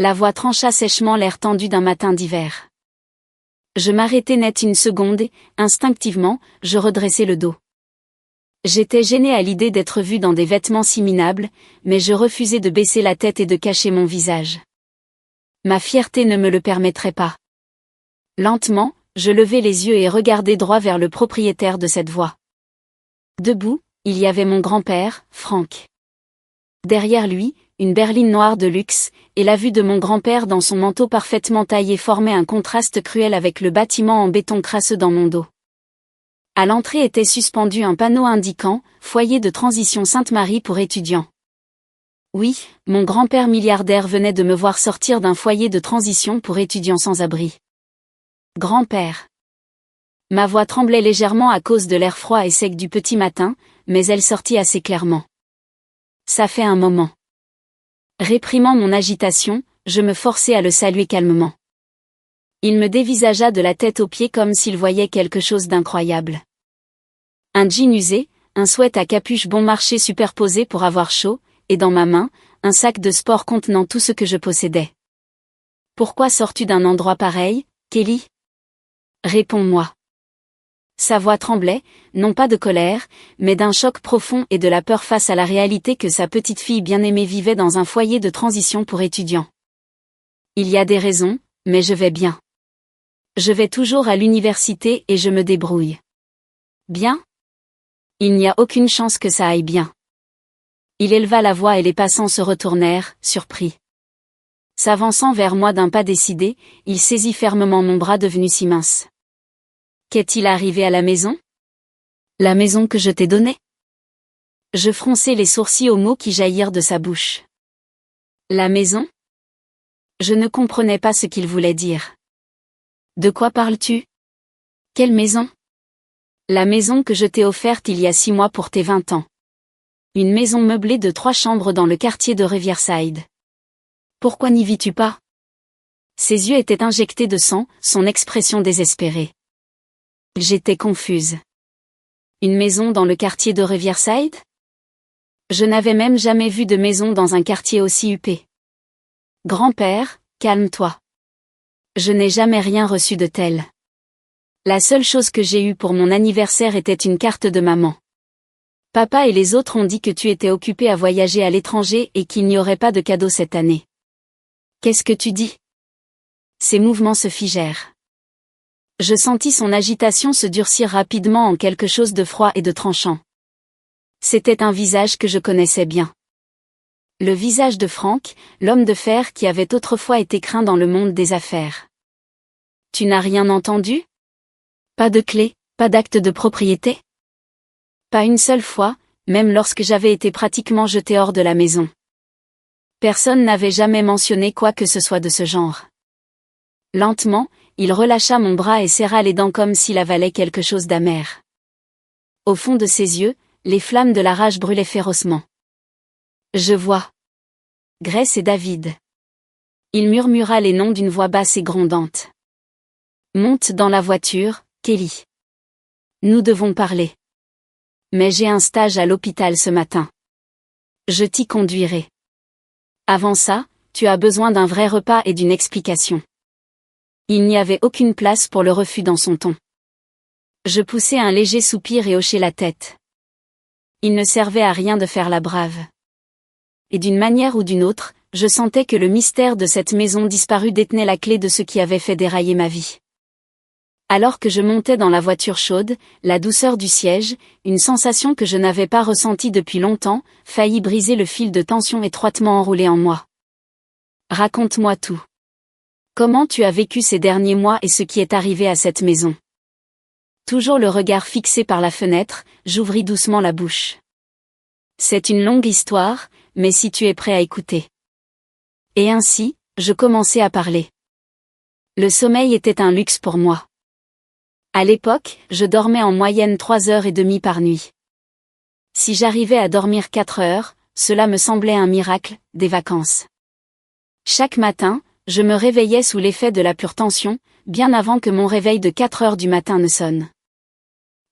La voix trancha sèchement l'air tendu d'un matin d'hiver. Je m'arrêtai net une seconde et, instinctivement, je redressai le dos. J'étais gêné à l'idée d'être vu dans des vêtements si minables, mais je refusai de baisser la tête et de cacher mon visage. Ma fierté ne me le permettrait pas. Lentement, je levai les yeux et regardai droit vers le propriétaire de cette voix. Debout, il y avait mon grand-père, Frank. Derrière lui, une berline noire de luxe, et la vue de mon grand-père dans son manteau parfaitement taillé formait un contraste cruel avec le bâtiment en béton crasseux dans mon dos. À l'entrée était suspendu un panneau indiquant « Foyer de transition Sainte-Marie pour étudiants ». Oui, mon grand-père milliardaire venait de me voir sortir d'un foyer de transition pour étudiants sans abri. Grand-père. Ma voix tremblait légèrement à cause de l'air froid et sec du petit matin, mais elle sortit assez clairement. Ça fait un moment. Réprimant mon agitation, je me forçai à le saluer calmement. Il me dévisagea de la tête aux pieds comme s'il voyait quelque chose d'incroyable. Un jean usé, un sweat à capuche bon marché superposé pour avoir chaud, et dans ma main, un sac de sport contenant tout ce que je possédais. Pourquoi sors-tu d'un endroit pareil, Kelly ? Réponds-moi. Sa voix tremblait, non pas de colère, mais d'un choc profond et de la peur face à la réalité que sa petite fille bien-aimée vivait dans un foyer de transition pour étudiants. Il y a des raisons, mais je vais bien. Je vais toujours à l'université et je me débrouille. Bien ? Il n'y a aucune chance que ça aille bien. Il éleva la voix et les passants se retournèrent, surpris. S'avançant vers moi d'un pas décidé, il saisit fermement mon bras devenu si mince. Qu'est-il arrivé à la maison ? La maison que je t'ai donnée ? Je fronçai les sourcils aux mots qui jaillirent de sa bouche. La maison ? Je ne comprenais pas ce qu'il voulait dire. De quoi parles-tu ? Quelle maison ? La maison que je t'ai offerte il y a 6 mois pour tes 20 ans. Une maison meublée de 3 chambres dans le quartier de Riverside. Pourquoi n'y vis-tu pas ? Ses yeux étaient injectés de sang, son expression désespérée. J'étais confuse. Une maison dans le quartier de Riverside ? Je n'avais même jamais vu de maison dans un quartier aussi huppé. Grand-père, calme-toi. Je n'ai jamais rien reçu de tel. La seule chose que j'ai eue pour mon anniversaire était une carte de maman. Papa et les autres ont dit que tu étais occupé à voyager à l'étranger et qu'il n'y aurait pas de cadeau cette année. Qu'est-ce que tu dis ? Ses mouvements se figèrent. Je sentis son agitation se durcir rapidement en quelque chose de froid et de tranchant. C'était un visage que je connaissais bien. Le visage de Frank, l'homme de fer qui avait autrefois été craint dans le monde des affaires. Tu n'as rien entendu ? Pas de clé, pas d'acte de propriété ? Pas une seule fois, même lorsque j'avais été pratiquement jeté hors de la maison. Personne n'avait jamais mentionné quoi que ce soit de ce genre. Lentement, il relâcha mon bras et serra les dents comme s'il avalait quelque chose d'amer. Au fond de ses yeux, les flammes de la rage brûlaient férocement. Je vois. Grace et David. Il murmura les noms d'une voix basse et grondante. Monte dans la voiture, Kelly. Nous devons parler. Mais j'ai un stage à l'hôpital ce matin. Je t'y conduirai. Avant ça, tu as besoin d'un vrai repas et d'une explication. Il n'y avait aucune place pour le refus dans son ton. Je poussai un léger soupir et hochai la tête. Il ne servait à rien de faire la brave. Et d'une manière ou d'une autre, je sentais que le mystère de cette maison disparue détenait la clé de ce qui avait fait dérailler ma vie. Alors que je montais dans la voiture chaude, la douceur du siège, une sensation que je n'avais pas ressentie depuis longtemps, faillit briser le fil de tension étroitement enroulé en moi. Raconte-moi tout. Comment tu as vécu ces derniers mois et ce qui est arrivé à cette maison ? Toujours le regard fixé par la fenêtre, j'ouvris doucement la bouche. C'est une longue histoire, mais si tu es prêt à écouter. Et ainsi, je commençai à parler. Le sommeil était un luxe pour moi. À l'époque, je dormais en moyenne 3h30 par nuit. Si j'arrivais à dormir 4 heures, cela me semblait un miracle, des vacances. Chaque matin, je me réveillais sous l'effet de la pure tension, bien avant que mon réveil de 4 heures du matin ne sonne.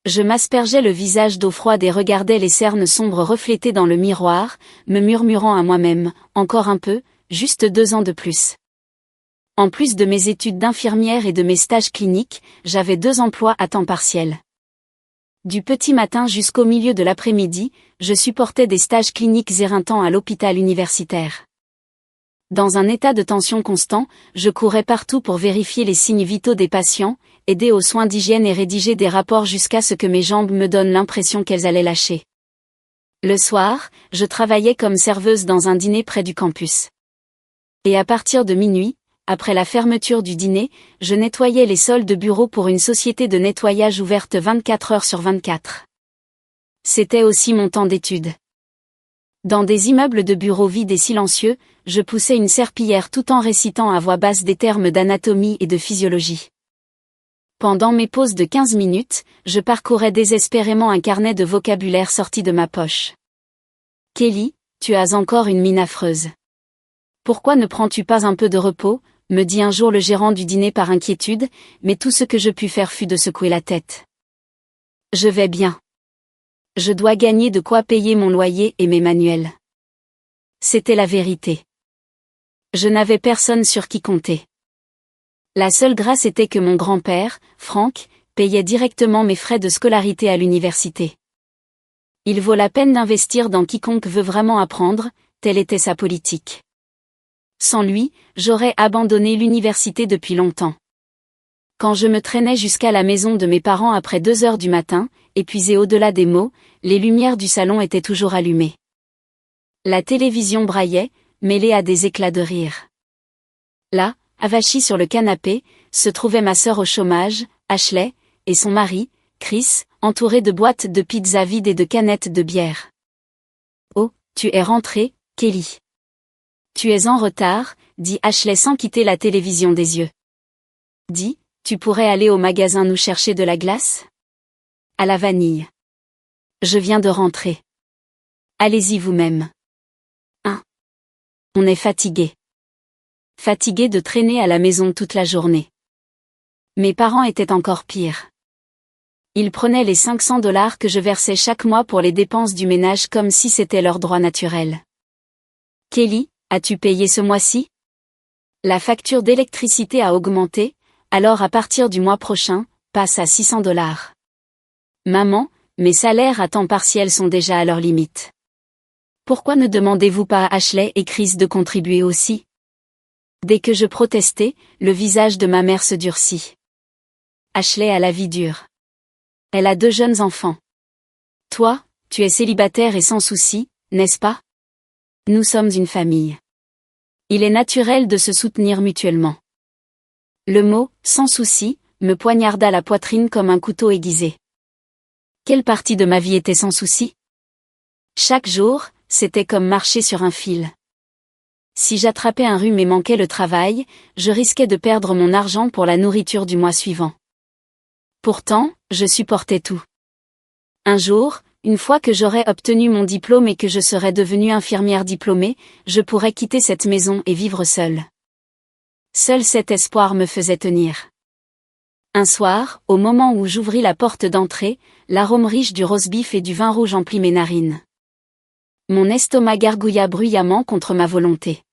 Je m'aspergeais le visage d'eau froide et regardais les cernes sombres reflétées dans le miroir, me murmurant à moi-même, encore un peu, juste 2 ans de plus. En plus de mes études d'infirmière et de mes stages cliniques, j'avais 2 emplois à temps partiel. Du petit matin jusqu'au milieu de l'après-midi, je supportais des stages cliniques éreintants à l'hôpital universitaire. Dans un état de tension constant, je courais partout pour vérifier les signes vitaux des patients, aider aux soins d'hygiène et rédiger des rapports jusqu'à ce que mes jambes me donnent l'impression qu'elles allaient lâcher. Le soir, je travaillais comme serveuse dans un dîner près du campus. Et à partir de minuit, après la fermeture du dîner, je nettoyais les sols de bureau pour une société de nettoyage ouverte 24 heures sur 24. C'était aussi mon temps d'étude. Dans des immeubles de bureaux vides et silencieux, je poussais une serpillière tout en récitant à voix basse des termes d'anatomie et de physiologie. Pendant mes pauses de 15 minutes, je parcourais désespérément un carnet de vocabulaire sorti de ma poche. « Kelly, tu as encore une mine affreuse. Pourquoi ne prends-tu pas un peu de repos ?» me dit un jour le gérant du dîner par inquiétude, mais tout ce que je pus faire fut de secouer la tête. Je vais bien. Je dois gagner de quoi payer mon loyer et mes manuels. C'était la vérité. Je n'avais personne sur qui compter. La seule grâce était que mon grand-père, Franck, payait directement mes frais de scolarité à l'université. Il vaut la peine d'investir dans quiconque veut vraiment apprendre, telle était sa politique. Sans lui, j'aurais abandonné l'université depuis longtemps. Quand je me traînais jusqu'à la maison de mes parents après 2 heures du matin, épuisé au-delà des mots, les lumières du salon étaient toujours allumées. La télévision braillait, mêlée à des éclats de rire. Là, avachie sur le canapé, se trouvait ma sœur au chômage, Ashley, et son mari, Chris, entourés de boîtes de pizza vides et de canettes de bière. « Oh, tu es rentrée, Kelly. Tu es en retard, » dit Ashley sans quitter la télévision des yeux. « Dis, tu pourrais aller au magasin nous chercher de la glace ? À la vanille. Je viens de rentrer. Allez-y vous-même. » On est fatigué. Fatigué de traîner à la maison toute la journée. Mes parents étaient encore pires. Ils prenaient les $500 que je versais chaque mois pour les dépenses du ménage comme si c'était leur droit naturel. « Kelly, as-tu payé ce mois-ci ? La facture d'électricité a augmenté, alors à partir du mois prochain, passe à $600. Maman, mes salaires à temps partiel sont déjà à leur limite. Pourquoi ne demandez-vous pas à Ashley et Chris de contribuer aussi ? Dès que je protestais, le visage de ma mère se durcit. Ashley a la vie dure. Elle a 2 jeunes enfants. Toi, tu es célibataire et sans souci, n'est-ce pas ? Nous sommes une famille. Il est naturel de se soutenir mutuellement. Le mot « sans souci » me poignarda la poitrine comme un couteau aiguisé. Quelle partie de ma vie était sans souci ? Chaque jour, c'était comme marcher sur un fil. Si j'attrapais un rhume et manquais le travail, je risquais de perdre mon argent pour la nourriture du mois suivant. Pourtant, je supportais tout. Un jour, une fois que j'aurais obtenu mon diplôme et que je serais devenue infirmière diplômée, je pourrais quitter cette maison et vivre seule. Seul cet espoir me faisait tenir. Un soir, au moment où j'ouvris la porte d'entrée, l'arôme riche du roast-beef et du vin rouge emplit mes narines. Mon estomac gargouilla bruyamment contre ma volonté.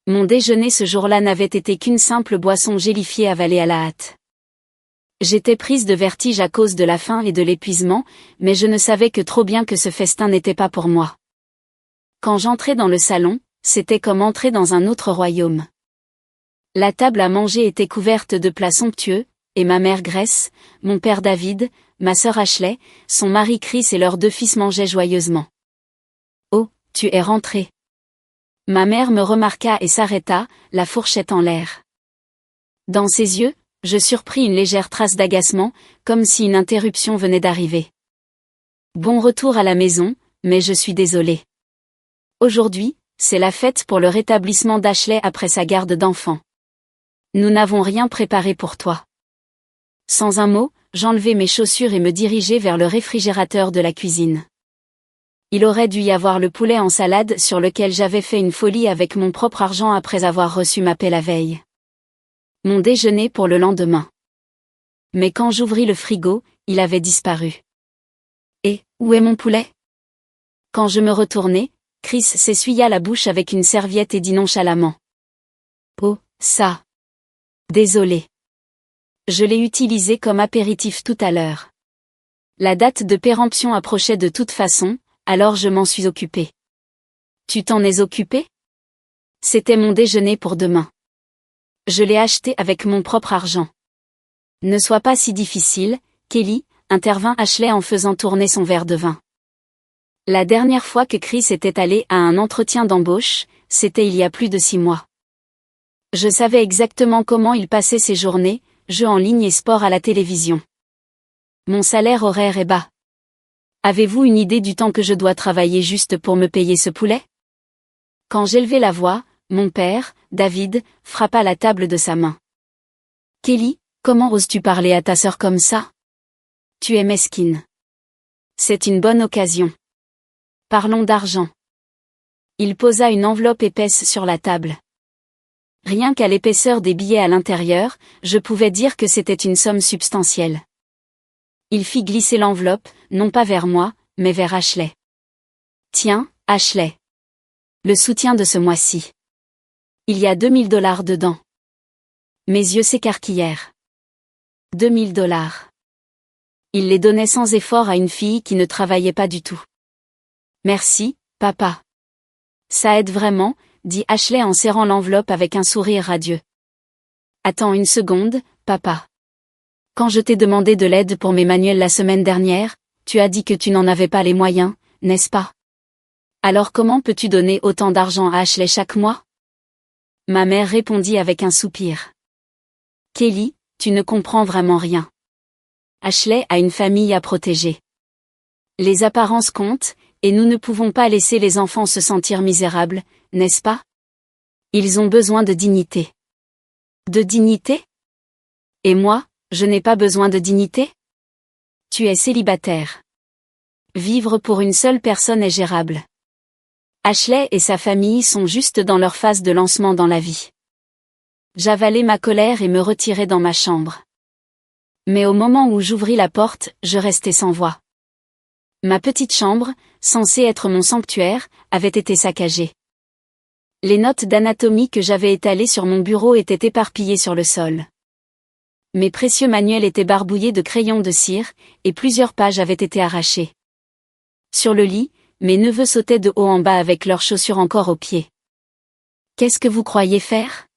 Mon déjeuner ce jour-là n'avait été qu'une simple boisson gélifiée avalée à la hâte. J'étais prise de vertige à cause de la faim et de l'épuisement, mais je ne savais que trop bien que ce festin n'était pas pour moi. Quand j'entrais dans le salon, c'était comme entrer dans un autre royaume. La table à manger était couverte de plats somptueux, et ma mère Grace, mon père David, ma sœur Ashley, son mari Chris et leurs 2 fils mangeaient joyeusement. « Oh, tu es rentrée. » Ma mère me remarqua et s'arrêta, la fourchette en l'air. Dans ses yeux, je surpris une légère trace d'agacement, comme si une interruption venait d'arriver. « Bon retour à la maison, mais je suis désolée. Aujourd'hui, c'est la fête pour le rétablissement d'Ashley après sa garde d'enfant. Nous n'avons rien préparé pour toi. » Sans un mot, j'enlevai mes chaussures et me dirigeai vers le réfrigérateur de la cuisine. Il aurait dû y avoir le poulet en salade sur lequel j'avais fait une folie avec mon propre argent après avoir reçu ma paie la veille. Mon déjeuner pour le lendemain. Mais quand j'ouvris le frigo, il avait disparu. Et, où est mon poulet ? Quand je me retournai, Chris s'essuya la bouche avec une serviette et dit nonchalamment. Oh, ça. Désolé. Je l'ai utilisé comme apéritif tout à l'heure. La date de péremption approchait de toute façon, alors je m'en suis occupé. Tu t'en es occupé? C'était mon déjeuner pour demain. Je l'ai acheté avec mon propre argent. Ne sois pas si difficile, Kelly, intervint Ashley en faisant tourner son verre de vin. La dernière fois que Chris était allé à un entretien d'embauche, c'était il y a plus de 6 mois. Je savais exactement comment il passait ses journées, jeux en ligne et sport à la télévision. Mon salaire horaire est bas. Avez-vous une idée du temps que je dois travailler juste pour me payer ce poulet? Quand j'élevai la voix, mon père, David, frappa la table de sa main. Kelly, comment oses-tu parler à ta sœur comme ça? Tu es mesquine. C'est une bonne occasion. Parlons d'argent. Il posa une enveloppe épaisse sur la table. Rien qu'à l'épaisseur des billets à l'intérieur, je pouvais dire que c'était une somme substantielle. Il fit glisser l'enveloppe, non pas vers moi, mais vers Ashley. Tiens, Ashley. Le soutien de ce mois-ci. Il y a $2000 dedans. Mes yeux s'écarquillèrent. $2000. Il les donnait sans effort à une fille qui ne travaillait pas du tout. Merci, papa. Ça aide vraiment, dit Ashley en serrant l'enveloppe avec un sourire radieux. Attends une seconde, papa. Quand je t'ai demandé de l'aide pour mes manuels la semaine dernière, tu as dit que tu n'en avais pas les moyens, n'est-ce pas? Alors comment peux-tu donner autant d'argent à Ashley chaque mois? Ma mère répondit avec un soupir. Kelly, tu ne comprends vraiment rien. Ashley a une famille à protéger. Les apparences comptent, et nous ne pouvons pas laisser les enfants se sentir misérables, n'est-ce pas? Ils ont besoin de dignité. De dignité? Et moi, je n'ai pas besoin de dignité? Tu es célibataire. Vivre pour une seule personne est gérable. Ashley et sa famille sont juste dans leur phase de lancement dans la vie. J'avalai ma colère et me retirai dans ma chambre. Mais au moment où j'ouvris la porte, je restai sans voix. Ma petite chambre, censée être mon sanctuaire, avait été saccagée. Les notes d'anatomie que j'avais étalées sur mon bureau étaient éparpillées sur le sol. Mes précieux manuels étaient barbouillés de crayons de cire, et plusieurs pages avaient été arrachées. Sur le lit, mes neveux sautaient de haut en bas avec leurs chaussures encore aux pieds. Qu'est-ce que vous croyez faire?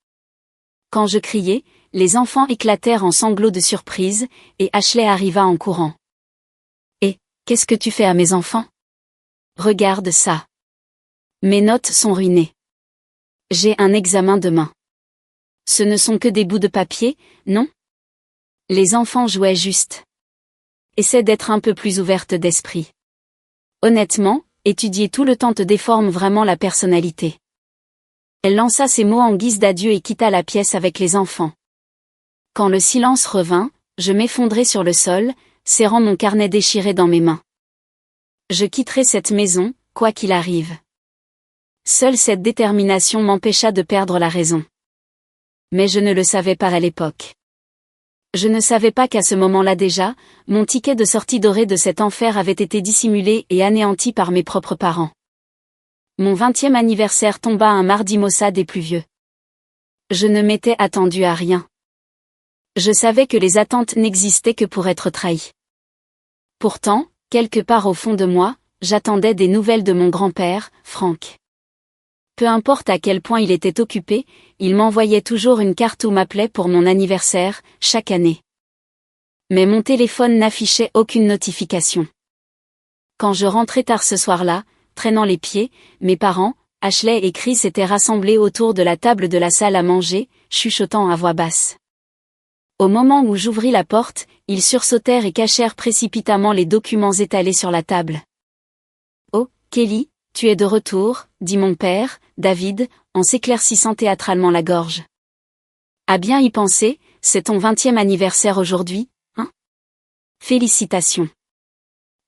Quand je criais, les enfants éclatèrent en sanglots de surprise, et Ashley arriva en courant. Et, qu'est-ce que tu fais à mes enfants? Regarde ça. Mes notes sont ruinées. J'ai un examen demain. Ce ne sont que des bouts de papier, non? Les enfants jouaient juste. Essaie d'être un peu plus ouverte d'esprit. Honnêtement, étudier tout le temps te déforme vraiment la personnalité. Elle lança ces mots en guise d'adieu et quitta la pièce avec les enfants. Quand le silence revint, je m'effondrai sur le sol, serrant mon carnet déchiré dans mes mains. Je quitterai cette maison, quoi qu'il arrive. Seule cette détermination m'empêcha de perdre la raison. Mais je ne le savais pas à l'époque. Je ne savais pas qu'à ce moment-là déjà, mon ticket de sortie doré de cet enfer avait été dissimulé et anéanti par mes propres parents. Mon 20e anniversaire tomba un mardi maussade et pluvieux. Je ne m'étais attendu à rien. Je savais que les attentes n'existaient que pour être trahies. Pourtant, quelque part au fond de moi, j'attendais des nouvelles de mon grand-père, Frank. Peu importe à quel point il était occupé, il m'envoyait toujours une carte ou m'appelait pour mon anniversaire, chaque année. Mais mon téléphone n'affichait aucune notification. Quand je rentrais tard ce soir-là, traînant les pieds, mes parents, Ashley et Chris étaient rassemblés autour de la table de la salle à manger, chuchotant à voix basse. Au moment où j'ouvris la porte, ils sursautèrent et cachèrent précipitamment les documents étalés sur la table. « Oh, Kelly, tu es de retour, » dit mon père, David, en s'éclaircissant théâtralement la gorge. « À bien y penser, c'est ton 20e anniversaire aujourd'hui, hein? Félicitations. »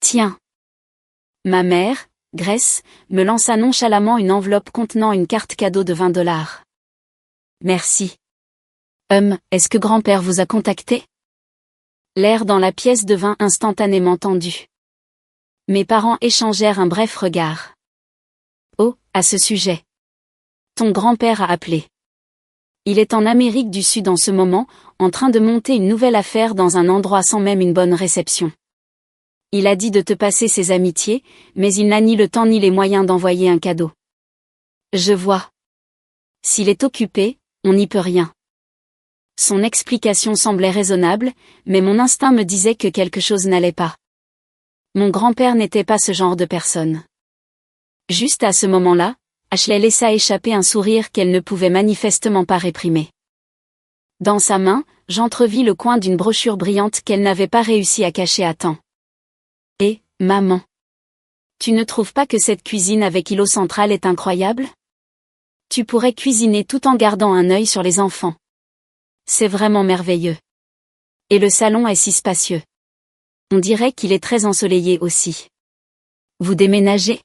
Tiens. Ma mère, Grace, me lança nonchalamment une enveloppe contenant une carte cadeau de $20. Merci. Est-ce que grand-père vous a contacté? L'air dans la pièce devint instantanément tendu. Mes parents échangèrent un bref regard. Oh, à ce sujet. Ton grand-père a appelé. Il est en Amérique du Sud en ce moment, en train de monter une nouvelle affaire dans un endroit sans même une bonne réception. Il a dit de te passer ses amitiés, mais il n'a ni le temps ni les moyens d'envoyer un cadeau. Je vois. S'il est occupé, on n'y peut rien. Son explication semblait raisonnable, mais mon instinct me disait que quelque chose n'allait pas. Mon grand-père n'était pas ce genre de personne. Juste à ce moment-là, Ashley laissa échapper un sourire qu'elle ne pouvait manifestement pas réprimer. Dans sa main, j'entrevis le coin d'une brochure brillante qu'elle n'avait pas réussi à cacher à temps. Et, maman, tu ne trouves pas que cette cuisine avec îlot central est incroyable? Tu pourrais cuisiner tout en gardant un œil sur les enfants. C'est vraiment merveilleux. Et le salon est si spacieux. On dirait qu'il est très ensoleillé aussi. Vous déménagez?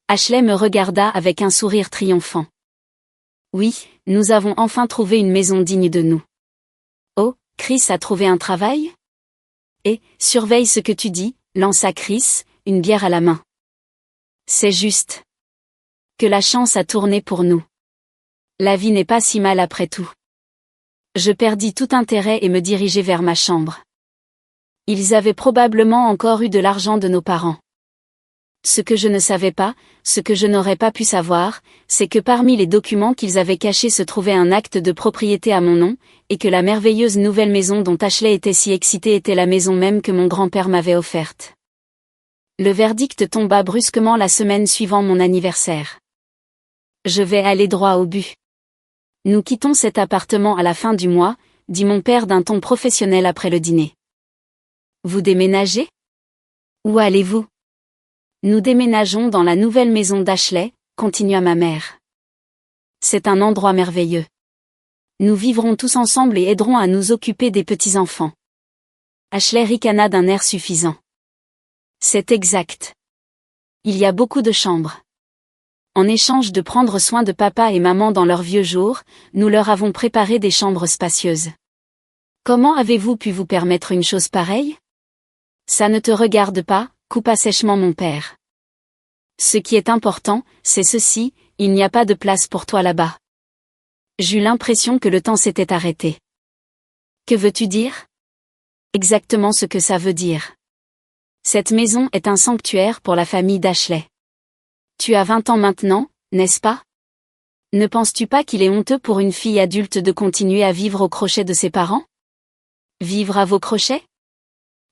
Ashley me regarda avec un sourire triomphant. Oui, nous avons enfin trouvé une maison digne de nous. Oh, Chris a trouvé un travail? Et, surveille ce que tu dis, lança Chris, une bière à la main. C'est juste. Que la chance a tourné pour nous. La vie n'est pas si mal après tout. Je perdis tout intérêt et me dirigeai vers ma chambre. Ils avaient probablement encore eu de l'argent de nos parents. Ce que je ne savais pas, ce que je n'aurais pas pu savoir, c'est que parmi les documents qu'ils avaient cachés se trouvait un acte de propriété à mon nom, et que la merveilleuse nouvelle maison dont Ashley était si excitée était la maison même que mon grand-père m'avait offerte. Le verdict tomba brusquement la semaine suivant mon anniversaire. Je vais aller droit au but. Nous quittons cet appartement à la fin du mois, dit mon père d'un ton professionnel après le dîner. Vous déménagez? Où allez-vous? Nous déménageons dans la nouvelle maison d'Ashley, continua ma mère. C'est un endroit merveilleux. Nous vivrons tous ensemble et aiderons à nous occuper des petits-enfants. Ashley ricana d'un air suffisant. C'est exact. Il y a beaucoup de chambres. En échange de prendre soin de papa et maman dans leurs vieux jours, nous leur avons préparé des chambres spacieuses. Comment avez-vous pu vous permettre une chose pareille? Ça ne te regarde pas, coupa sèchement mon père. Ce qui est important, c'est ceci, il n'y a pas de place pour toi là-bas. J'eus l'impression que le temps s'était arrêté. Que veux-tu dire? Exactement ce que ça veut dire. Cette maison est un sanctuaire pour la famille d'Ashley. Tu as 20 ans maintenant, n'est-ce pas? Ne penses-tu pas qu'il est honteux pour une fille adulte de continuer à vivre au crochet de ses parents? Vivre à vos crochets?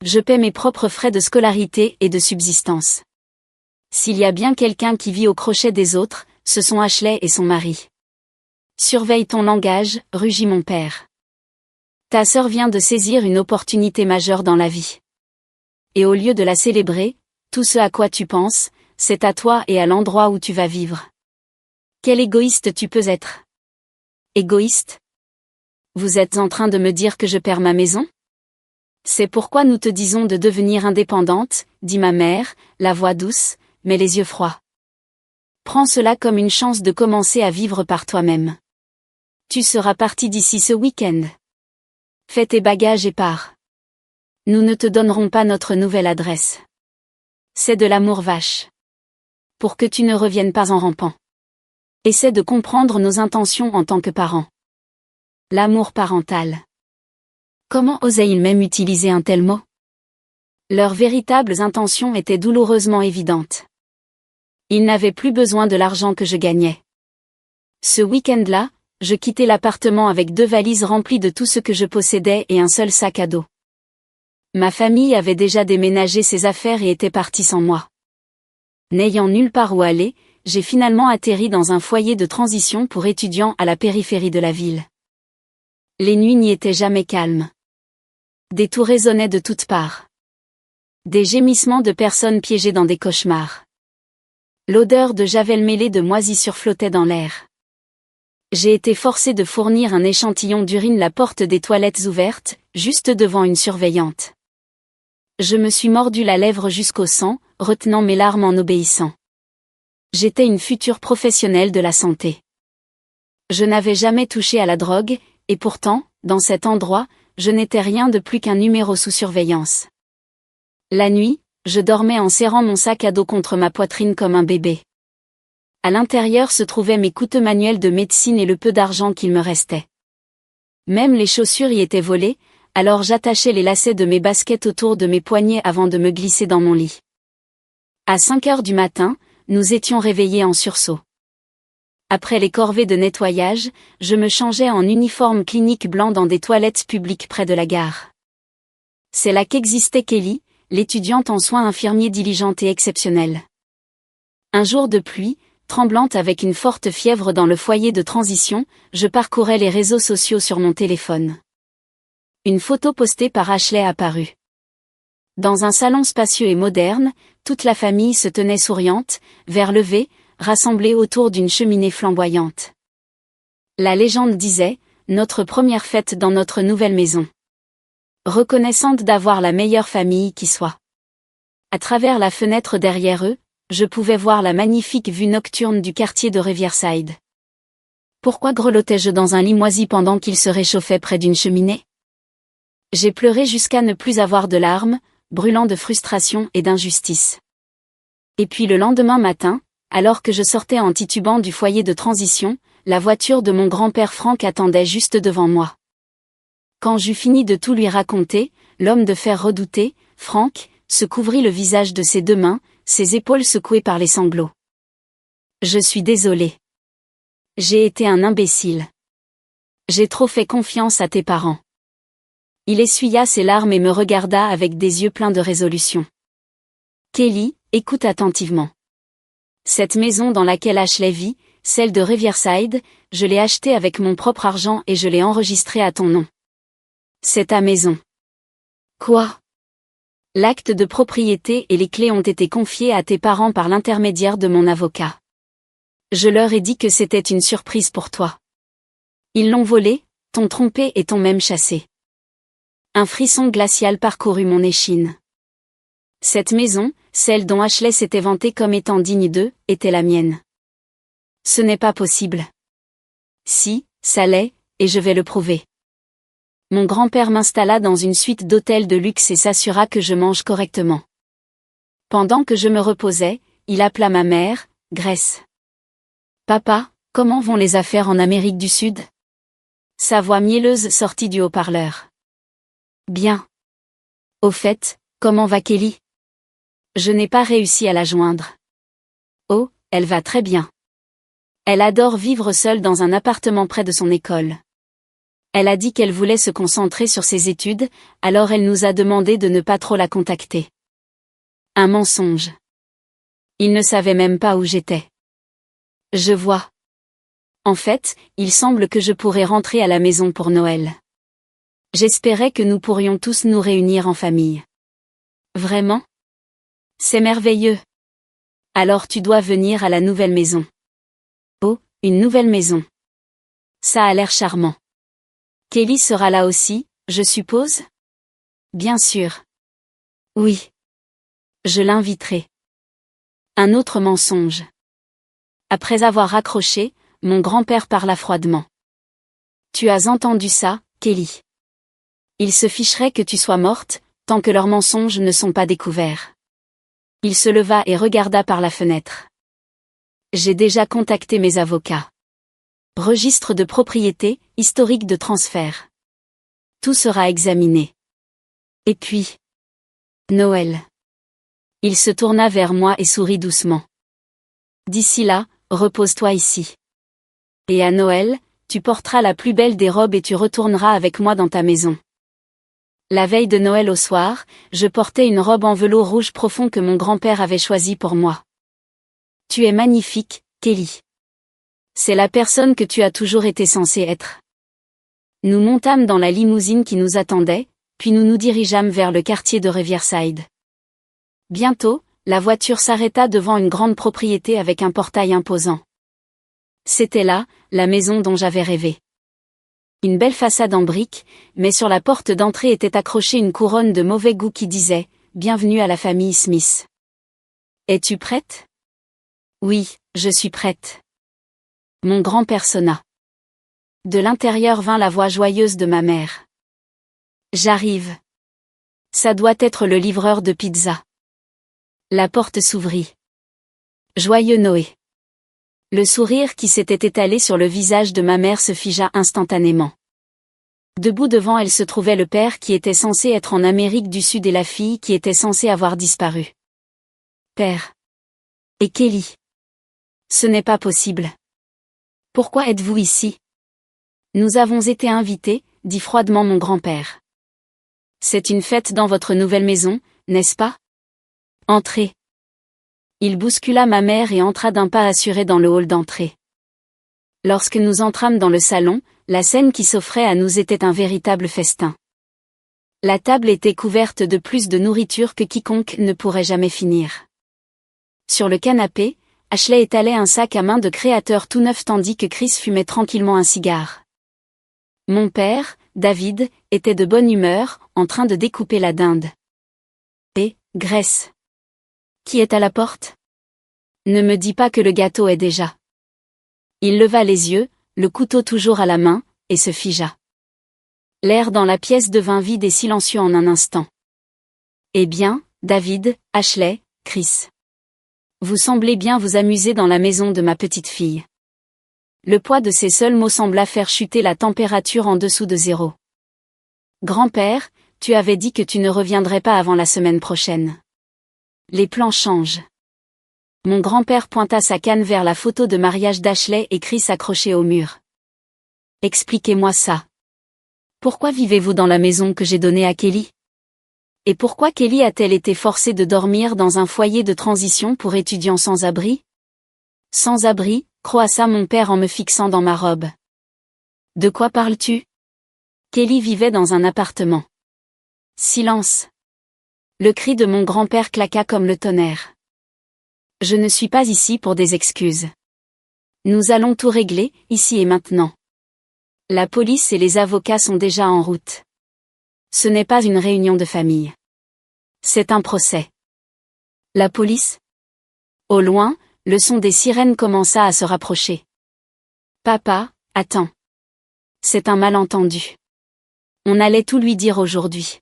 Je paie mes propres frais de scolarité et de subsistance. S'il y a bien quelqu'un qui vit au crochet des autres, ce sont Ashley et son mari. Surveille ton langage, rugit mon père. Ta sœur vient de saisir une opportunité majeure dans la vie. Et au lieu de la célébrer, tout ce à quoi tu penses, c'est à toi et à l'endroit où tu vas vivre. Quel égoïste tu peux être. Égoïste? Vous êtes en train de me dire que je perds ma maison? C'est pourquoi nous te disons de devenir indépendante, dit ma mère, la voix douce, mais les yeux froids. Prends cela comme une chance de commencer à vivre par toi-même. Tu seras parti d'ici ce week-end. Fais tes bagages et pars. Nous ne te donnerons pas notre nouvelle adresse. C'est de l'amour vache. Pour que tu ne reviennes pas en rampant. Essaie de comprendre nos intentions en tant que parents. L'amour parental. Comment osaient-ils même utiliser un tel mot? Leurs véritables intentions étaient douloureusement évidentes. Ils n'avaient plus besoin de l'argent que je gagnais. Ce week-end-là, je quittais l'appartement avec 2 valises remplies de tout ce que je possédais et un seul sac à dos. Ma famille avait déjà déménagé ses affaires et était partie sans moi. N'ayant nulle part où aller, j'ai finalement atterri dans un foyer de transition pour étudiants à la périphérie de la ville. Les nuits n'y étaient jamais calmes. Des tours résonnaient de toutes parts. Des gémissements de personnes piégées dans des cauchemars. L'odeur de javel mêlée de moisissure flottait dans l'air. J'ai été forcé de fournir un échantillon d'urine la porte des toilettes ouverte, juste devant une surveillante. Je me suis mordu la lèvre jusqu'au sang, retenant mes larmes en obéissant. J'étais une future professionnelle de la santé. Je n'avais jamais touché à la drogue, et pourtant, dans cet endroit, je n'étais rien de plus qu'un numéro sous surveillance. La nuit, je dormais en serrant mon sac à dos contre ma poitrine comme un bébé. À l'intérieur se trouvaient mes coûteux manuels de médecine et le peu d'argent qu'il me restait. Même les chaussures y étaient volées, alors j'attachais les lacets de mes baskets autour de mes poignets avant de me glisser dans mon lit. À 5 heures du matin, nous étions réveillés en sursaut. Après les corvées de nettoyage, je me changeais en uniforme clinique blanc dans des toilettes publiques près de la gare. C'est là qu'existait Kelly, l'étudiante en soins infirmiers diligente et exceptionnelle. Un jour de pluie, tremblante avec une forte fièvre dans le foyer de transition, je parcourais les réseaux sociaux sur mon téléphone. Une photo postée par Ashley apparut. Dans un salon spacieux et moderne, toute la famille se tenait souriante, verre levé, rassemblée autour d'une cheminée flamboyante. La légende disait, notre première fête dans notre nouvelle maison. Reconnaissante d'avoir la meilleure famille qui soit. À travers la fenêtre derrière eux, je pouvais voir la magnifique vue nocturne du quartier de Riverside. Pourquoi grelottais-je dans un lit moisi pendant qu'il se réchauffait près d'une cheminée? J'ai pleuré jusqu'à ne plus avoir de larmes, brûlant de frustration et d'injustice. Et puis le lendemain matin, alors que je sortais en titubant du foyer de transition, la voiture de mon grand-père Frank attendait juste devant moi. Quand j'eus fini de tout lui raconter, l'homme de fer redouté, Frank, se couvrit le visage de ses deux mains, ses épaules secouées par les sanglots. Je suis désolé. J'ai été un imbécile. J'ai trop fait confiance à tes parents. Il essuya ses larmes et me regarda avec des yeux pleins de résolution. Kelly, écoute attentivement. Cette maison dans laquelle Ashley vit, celle de Riverside, je l'ai achetée avec mon propre argent et je l'ai enregistrée à ton nom. C'est ta maison. Quoi? L'acte de propriété et les clés ont été confiés à tes parents par l'intermédiaire de mon avocat. Je leur ai dit que c'était une surprise pour toi. Ils l'ont volée, t'ont trompé et t'ont même chassé. Un frisson glacial parcourut mon échine. Cette maison, celle dont Ashley s'était vantée comme étant digne d'eux, était la mienne. Ce n'est pas possible. Si, ça l'est, et je vais le prouver. Mon grand-père m'installa dans une suite d'hôtels de luxe et s'assura que je mange correctement. Pendant que je me reposais, il appela ma mère, Grace. Papa, comment vont les affaires en Amérique du Sud? Sa voix mielleuse sortit du haut-parleur. Bien. Au fait, comment va Kelly? Je n'ai pas réussi à la joindre. Oh, elle va très bien. Elle adore vivre seule dans un appartement près de son école. Elle a dit qu'elle voulait se concentrer sur ses études, alors elle nous a demandé de ne pas trop la contacter. Un mensonge. Il ne savait même pas où j'étais. Je vois. En fait, il semble que je pourrais rentrer à la maison pour Noël. J'espérais que nous pourrions tous nous réunir en famille. Vraiment? C'est merveilleux. Alors tu dois venir à la nouvelle maison. Oh, une nouvelle maison. Ça a l'air charmant. Kelly sera là aussi, je suppose? Bien sûr. Oui. Je l'inviterai. Un autre mensonge. Après avoir raccroché, mon grand-père parla froidement. Tu as entendu ça, Kelly? Ils se ficheraient que tu sois morte, tant que leurs mensonges ne sont pas découverts. Il se leva et regarda par la fenêtre. J'ai déjà contacté mes avocats. Registre de propriété, historique de transfert. Tout sera examiné. Et puis... Noël. Il se tourna vers moi et sourit doucement. D'ici là, repose-toi ici. Et à Noël, tu porteras la plus belle des robes et tu retourneras avec moi dans ta maison. La veille de Noël au soir, je portais une robe en velours rouge profond que mon grand-père avait choisie pour moi. Tu es magnifique, Kelly. C'est la personne que tu as toujours été censée être. Nous montâmes dans la limousine qui nous attendait, puis nous nous dirigeâmes vers le quartier de Riverside. Bientôt, la voiture s'arrêta devant une grande propriété avec un portail imposant. C'était là, la maison dont j'avais rêvé. Une belle façade en briques, mais sur la porte d'entrée était accrochée une couronne de mauvais goût qui disait « Bienvenue à la famille Smith ». Es-tu prête? Oui, je suis prête. Mon grand-père sonna. De l'intérieur vint la voix joyeuse de ma mère. J'arrive. Ça doit être le livreur de pizza. La porte s'ouvrit. Joyeux Noé. Le sourire qui s'était étalé sur le visage de ma mère se figea instantanément. Debout devant elle se trouvait le père qui était censé être en Amérique du Sud et la fille qui était censée avoir disparu. Père. Et Kelly. Ce n'est pas possible. Pourquoi êtes-vous ici? Nous avons été invités, dit froidement mon grand-père. C'est une fête dans votre nouvelle maison, n'est-ce pas? Entrez. Il bouscula ma mère et entra d'un pas assuré dans le hall d'entrée. Lorsque nous entrâmes dans le salon, la scène qui s'offrait à nous était un véritable festin. La table était couverte de plus de nourriture que quiconque ne pourrait jamais finir. Sur le canapé, Ashley étalait un sac à main de créateur tout neuf tandis que Chris fumait tranquillement un cigare. Mon père, David, était de bonne humeur, en train de découper la dinde. Et, Grace. Qui est à la porte? Ne me dis pas que le gâteau est déjà. Il leva les yeux, le couteau toujours à la main, et se figea. L'air dans la pièce devint vide et silencieux en un instant. Eh bien, David, Ashley, Chris. Vous semblez bien vous amuser dans la maison de ma petite fille. Le poids de ces seuls mots sembla faire chuter la température en dessous de 0. Grand-père, tu avais dit que tu ne reviendrais pas avant la semaine prochaine. Les plans changent. Mon grand-père pointa sa canne vers la photo de mariage d'Ashley et Chris accrochée au mur. Expliquez-moi ça. Pourquoi vivez-vous dans la maison que j'ai donnée à Kelly? Et pourquoi Kelly a-t-elle été forcée de dormir dans un foyer de transition pour étudiants sans abri? Sans abri, croassa mon père en me fixant dans ma robe. De quoi parles-tu? Kelly vivait dans un appartement. Silence. Le cri de mon grand-père claqua comme le tonnerre. Je ne suis pas ici pour des excuses. Nous allons tout régler, ici et maintenant. La police et les avocats sont déjà en route. Ce n'est pas une réunion de famille. C'est un procès. La police? Au loin, le son des sirènes commença à se rapprocher. Papa, attends. C'est un malentendu. On allait tout lui dire aujourd'hui.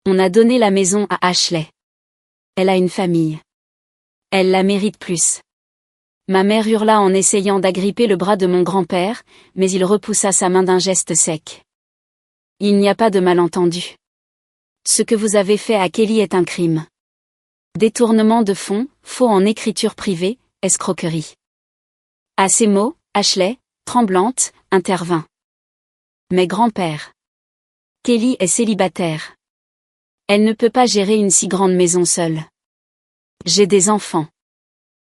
On a donné la maison à Ashley. Elle a une famille. Elle la mérite plus. Ma mère hurla en essayant d'agripper le bras de mon grand-père, mais il repoussa sa main d'un geste sec. Il n'y a pas de malentendu. Ce que vous avez fait à Kelly est un crime. Détournement de fonds, faux en écriture privée, escroquerie. À ces mots, Ashley, tremblante, intervint. Mais grand-père. Kelly est célibataire. Elle ne peut pas gérer une si grande maison seule. J'ai des enfants.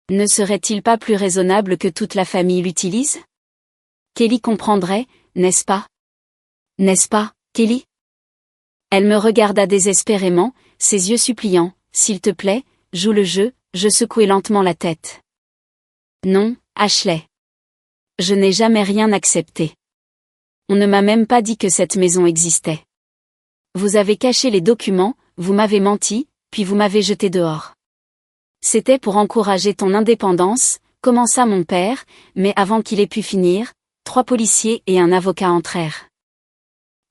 Ne serait-il pas plus raisonnable que toute la famille l'utilise? Kelly comprendrait, n'est-ce pas? N'est-ce pas, Kelly? Elle me regarda désespérément, ses yeux suppliants. S'il te plaît, joue le jeu, je secouai lentement la tête. Non, Ashley. Je n'ai jamais rien accepté. On ne m'a même pas dit que cette maison existait. Vous avez caché les documents, vous m'avez menti, puis vous m'avez jeté dehors. C'était pour encourager ton indépendance, commença mon père, mais avant qu'il ait pu finir, 3 policiers et un avocat entrèrent.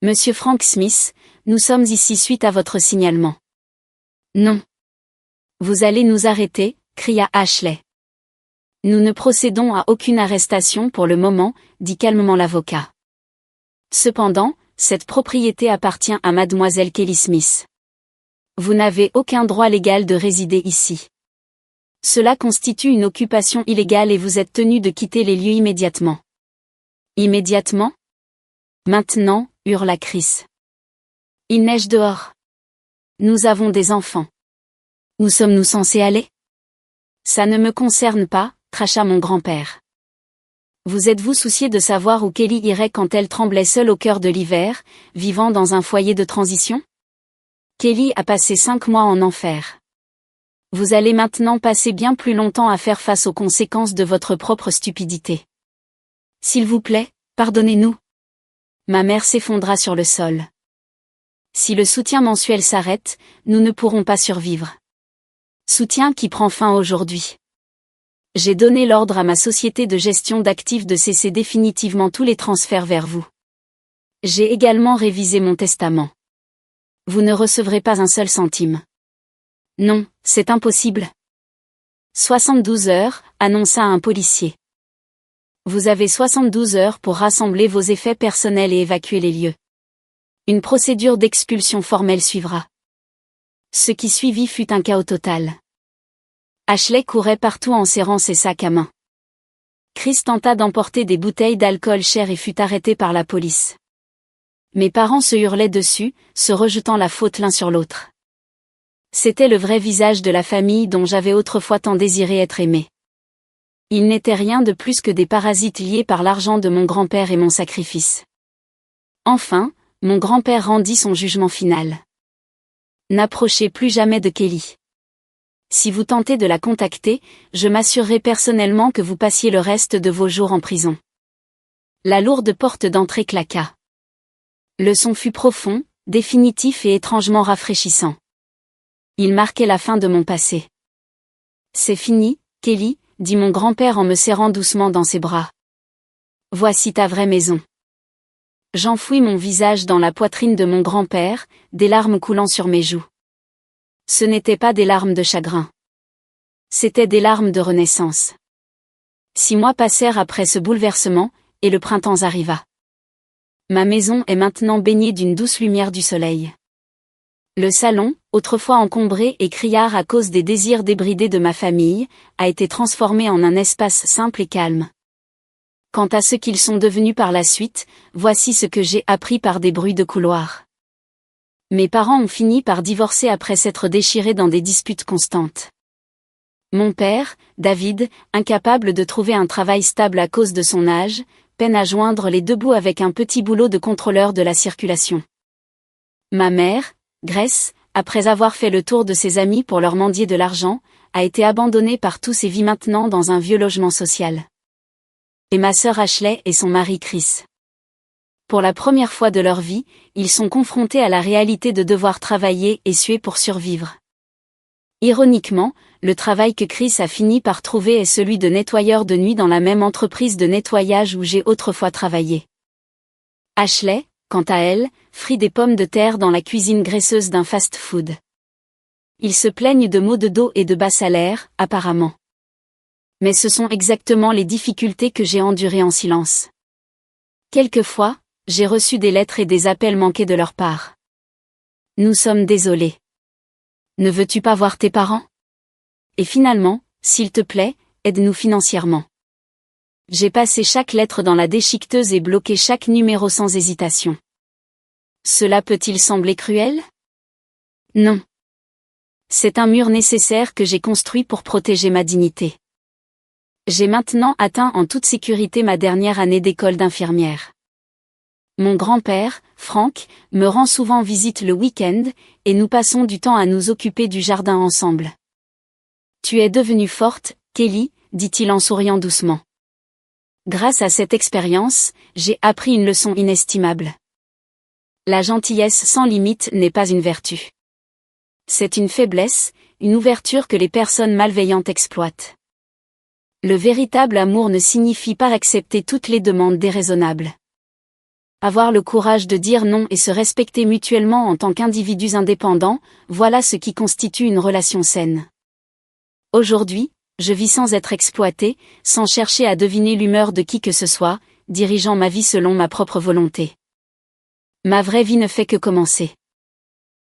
Monsieur Frank Smith, nous sommes ici suite à votre signalement. Non. Vous allez nous arrêter, cria Ashley. Nous ne procédons à aucune arrestation pour le moment, dit calmement l'avocat. Cependant, cette propriété appartient à mademoiselle Kelly Smith. Vous n'avez aucun droit légal de résider ici. Cela constitue une occupation illégale et vous êtes tenu de quitter les lieux immédiatement. Immédiatement? Maintenant, hurla Chris. Il neige dehors. Nous avons des enfants. Où sommes-nous censés aller? Ça ne me concerne pas, cracha mon grand-père. Vous êtes-vous soucié de savoir où Kelly irait quand elle tremblait seule au cœur de l'hiver, vivant dans un foyer de transition? Kelly a passé 5 mois en enfer. Vous allez maintenant passer bien plus longtemps à faire face aux conséquences de votre propre stupidité. S'il vous plaît, pardonnez-nous. Ma mère s'effondra sur le sol. Si le soutien mensuel s'arrête, nous ne pourrons pas survivre. Soutien qui prend fin aujourd'hui. J'ai donné l'ordre à ma société de gestion d'actifs de cesser définitivement tous les transferts vers vous. J'ai également révisé mon testament. Vous ne recevrez pas un seul centime. Non, c'est impossible. 72 heures, annonça un policier. Vous avez 72 heures pour rassembler vos effets personnels et évacuer les lieux. Une procédure d'expulsion formelle suivra. Ce qui suivit fut un chaos total. Ashley courait partout en serrant ses sacs à main. Chris tenta d'emporter des bouteilles d'alcool cher et fut arrêté par la police. Mes parents se hurlaient dessus, se rejetant la faute l'un sur l'autre. C'était le vrai visage de la famille dont j'avais autrefois tant désiré être aimé. Ils n'étaient rien de plus que des parasites liés par l'argent de mon grand-père et mon sacrifice. Enfin, mon grand-père rendit son jugement final. N'approchez plus jamais de Kelly. Si vous tentez de la contacter, je m'assurerai personnellement que vous passiez le reste de vos jours en prison. La lourde porte d'entrée claqua. Le son fut profond, définitif et étrangement rafraîchissant. Il marquait la fin de mon passé. C'est fini, Kelly, dit mon grand-père en me serrant doucement dans ses bras. Voici ta vraie maison. J'enfouis mon visage dans la poitrine de mon grand-père, des larmes coulant sur mes joues. Ce n'étaient pas des larmes de chagrin. C'étaient des larmes de renaissance. 6 mois passèrent après ce bouleversement, et le printemps arriva. Ma maison est maintenant baignée d'une douce lumière du soleil. Le salon, autrefois encombré et criard à cause des désirs débridés de ma famille, a été transformé en un espace simple et calme. Quant à ce qu'ils sont devenus par la suite, voici ce que j'ai appris par des bruits de couloir. Mes parents ont fini par divorcer après s'être déchirés dans des disputes constantes. Mon père, David, incapable de trouver un travail stable à cause de son âge, peine à joindre les deux bouts avec un petit boulot de contrôleur de la circulation. Ma mère, Grace, après avoir fait le tour de ses amis pour leur mendier de l'argent, a été abandonnée par tous et vit maintenant dans un vieux logement social. Et ma sœur Ashley et son mari Chris. Pour la première fois de leur vie, ils sont confrontés à la réalité de devoir travailler et suer pour survivre. Ironiquement, le travail que Chris a fini par trouver est celui de nettoyeur de nuit dans la même entreprise de nettoyage où j'ai autrefois travaillé. Ashley, quant à elle, frit des pommes de terre dans la cuisine graisseuse d'un fast-food. Ils se plaignent de maux de dos et de bas salaires, apparemment. Mais ce sont exactement les difficultés que j'ai endurées en silence. Quelquefois, j'ai reçu des lettres et des appels manqués de leur part. Nous sommes désolés. Ne veux-tu pas voir tes parents? Et finalement, s'il te plaît, aide-nous financièrement. J'ai passé chaque lettre dans la déchiqueteuse et bloqué chaque numéro sans hésitation. Cela peut-il sembler cruel? Non. C'est un mur nécessaire que j'ai construit pour protéger ma dignité. J'ai maintenant atteint en toute sécurité ma dernière année d'école d'infirmière. Mon grand-père, Frank, me rend souvent visite le week-end, et nous passons du temps à nous occuper du jardin ensemble. Tu es devenue forte, Kelly, dit-il en souriant doucement. Grâce à cette expérience, j'ai appris une leçon inestimable. La gentillesse sans limite n'est pas une vertu. C'est une faiblesse, une ouverture que les personnes malveillantes exploitent. Le véritable amour ne signifie pas accepter toutes les demandes déraisonnables. Avoir le courage de dire non et se respecter mutuellement en tant qu'individus indépendants, voilà ce qui constitue une relation saine. Aujourd'hui, je vis sans être exploité, sans chercher à deviner l'humeur de qui que ce soit, dirigeant ma vie selon ma propre volonté. Ma vraie vie ne fait que commencer.